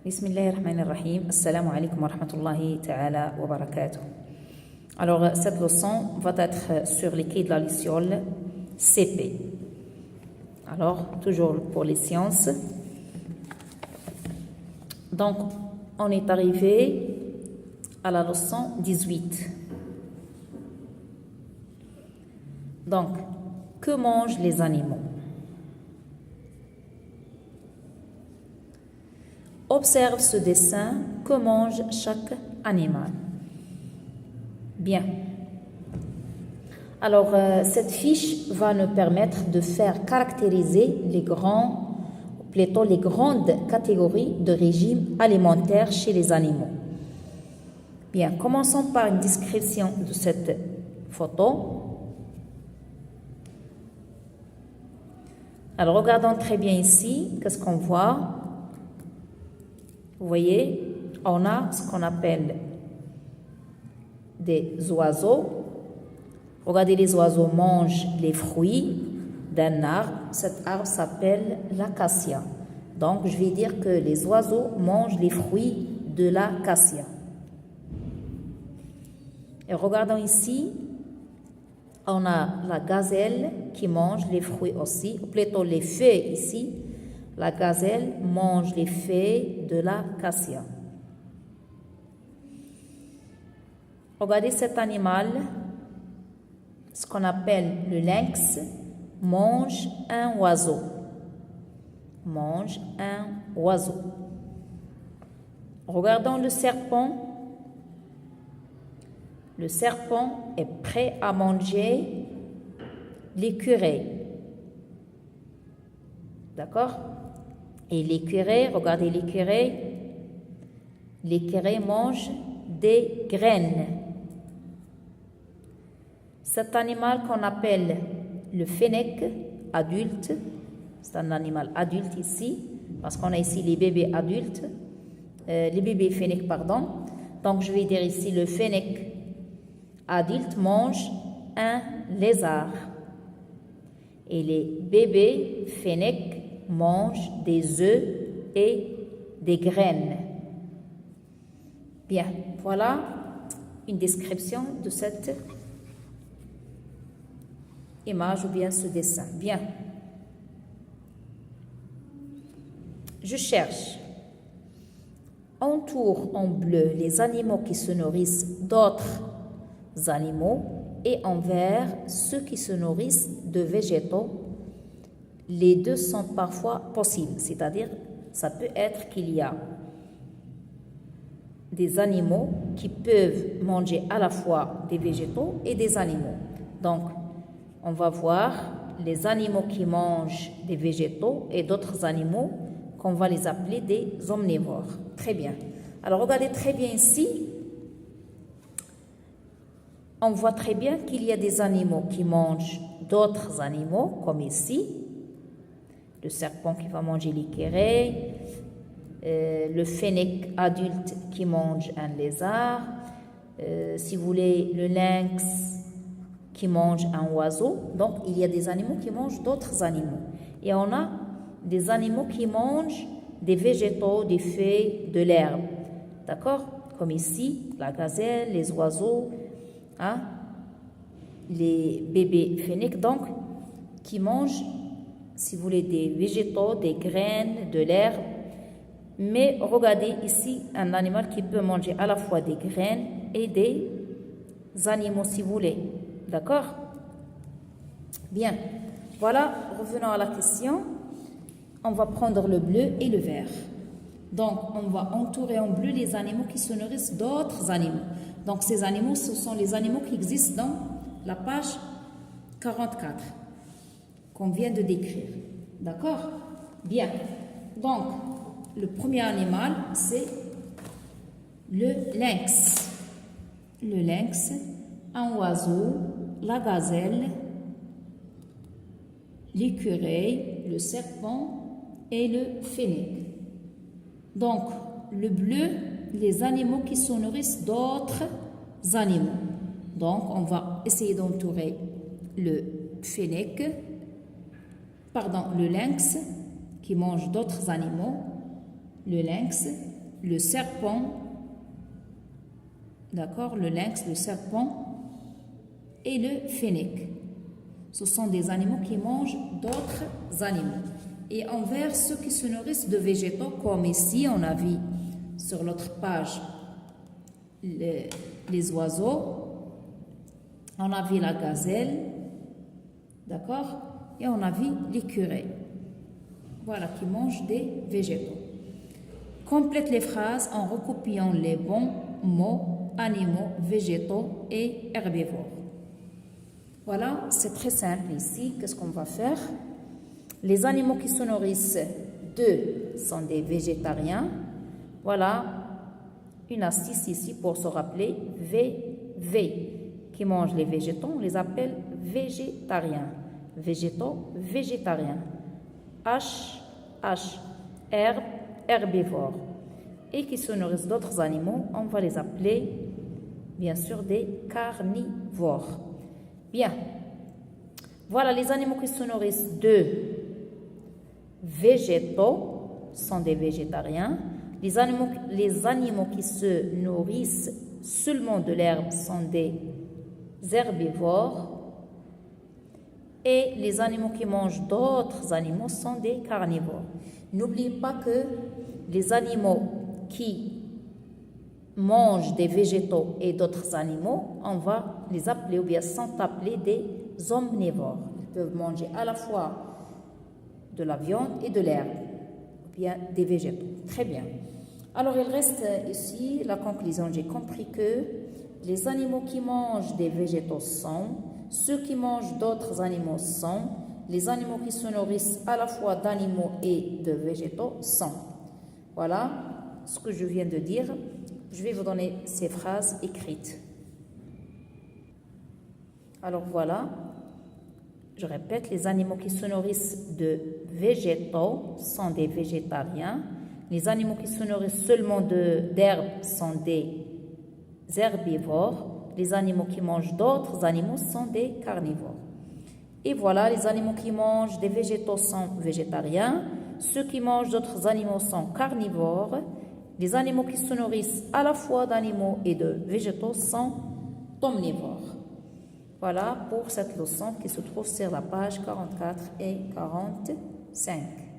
Bismillahirrahmanirrahim. Assalamu alaikum wa rahmatullahi ta'ala wa barakatuh. Alors, cette leçon va être sur les quais de la luciole CP. Alors, toujours pour les sciences. Donc, on est arrivé à la leçon 18. Donc, que mangent les animaux? Observe ce dessin. Que mange chaque animal? Bien. Alors, cette fiche va nous permettre de faire caractériser les grandes catégories de régime alimentaire chez les animaux. Bien, commençons par une description de cette photo. Alors, regardons très bien ici. Qu'est-ce qu'on voit? Vous voyez, on a ce qu'on appelle des oiseaux. Regardez, les oiseaux mangent les fruits d'un arbre. Cet arbre s'appelle l'acacia. Donc, je vais dire que les oiseaux mangent les fruits de l'acacia. Et regardons ici, on a la gazelle qui mange les fruits aussi, ou plutôt les feuilles ici. La gazelle mange les feuilles de l'acacia. Regardez cet animal, ce qu'on appelle le lynx, mange un oiseau. Mange un oiseau. Regardons le serpent. Le serpent est prêt à manger l'écureuil. D'accord? Et l'écureuil, regardez l'écureuil. L'écureuil mange des graines. Cet animal qu'on appelle le fennec adulte, c'est un animal adulte ici, parce qu'on a ici les bébés adultes, les bébés fennecs, pardon. Donc, je vais dire ici le fennec adulte mange un lézard. Et les bébés fennecs mangent des œufs et des graines. Bien, voilà une description de cette image ou bien ce dessin. Bien. Je cherche. Entoure en bleu les animaux qui se nourrissent d'autres animaux et en vert ceux qui se nourrissent de végétaux. Les deux sont parfois possibles, c'est-à-dire ça peut être qu'il y a des animaux qui peuvent manger à la fois des végétaux et des animaux. Donc, on va voir les animaux qui mangent des végétaux et d'autres animaux qu'on va les appeler des omnivores. Très bien. Alors, regardez très bien ici. On voit très bien qu'il y a des animaux qui mangent d'autres animaux, comme ici. Le serpent qui va manger l'écureuil, le fennec adulte qui mange un lézard, si vous voulez, le lynx qui mange un oiseau. Donc, il y a des animaux qui mangent d'autres animaux. Et on a des animaux qui mangent des végétaux, des feuilles, de l'herbe. D'accord? Comme ici, la gazelle, les oiseaux, hein? Les bébés fennecs, donc, qui mangent, si vous voulez, des végétaux, des graines, de l'herbe. Mais regardez ici un animal qui peut manger à la fois des graines et des animaux, si vous voulez. D'accord? Bien. Voilà, revenons à la question. On va prendre le bleu et le vert. Donc, on va entourer en bleu les animaux qui se nourrissent d'autres animaux. Donc, ces animaux, ce sont les animaux qui existent dans la page 44 qu'on vient de décrire. D'accord? Bien. Donc, le premier animal, c'est le lynx. Le lynx, un oiseau, la gazelle, l'écureuil, le serpent et le fennec. Donc, le bleu, les animaux qui se nourrissent d'autres animaux. Donc, on va essayer d'entourer le fennec, le lynx qui mange d'autres animaux, le lynx, le serpent, d'accord, le lynx, le serpent et le fennec. Ce sont des animaux qui mangent d'autres animaux. Et envers ceux qui se nourrissent de végétaux, comme ici, on a vu sur l'autre page les oiseaux, on a vu la gazelle, d'accord, et on a vu l'écureuil. Voilà, qui mangent des végétaux. Complète les phrases en recopiant les bons mots, animaux, végétaux et herbivores. Voilà, c'est très simple ici. Qu'est-ce qu'on va faire? Les animaux qui se nourrissent d'eux sont des végétariens. Voilà une astuce ici pour se rappeler. Qui mangent les végétaux, on les appelle végétariens. Végétaux, végétariens. Herbe, herbivore. Et qui se nourrissent d'autres animaux, on va les appeler, bien sûr, des carnivores. Bien. Voilà, les animaux qui se nourrissent de végétaux sont des végétariens. Les animaux qui se nourrissent seulement de l'herbe sont des herbivores. Et les animaux qui mangent d'autres animaux sont des carnivores. N'oubliez pas que les animaux qui mangent des végétaux et d'autres animaux, on va les appeler ou bien sont appelés des omnivores. Ils peuvent manger à la fois de la viande et de l'herbe, ou bien des végétaux. Très bien. Alors, il reste ici la conclusion. J'ai compris que les animaux qui mangent des végétaux sont, ceux qui mangent d'autres animaux sont, les animaux qui se nourrissent à la fois d'animaux et de végétaux sont. Voilà ce que je viens de dire. Je vais vous donner ces phrases écrites. Alors voilà, je répète, les animaux qui se nourrissent de végétaux sont des végétariens. Les animaux qui se nourrissent seulement d'herbes sont des herbivores. Les animaux qui mangent d'autres animaux sont des carnivores. Et voilà, les animaux qui mangent des végétaux sont végétariens. Ceux qui mangent d'autres animaux sont carnivores. Les animaux qui se nourrissent à la fois d'animaux et de végétaux sont omnivores. Voilà pour cette leçon qui se trouve sur la page 44 et 45.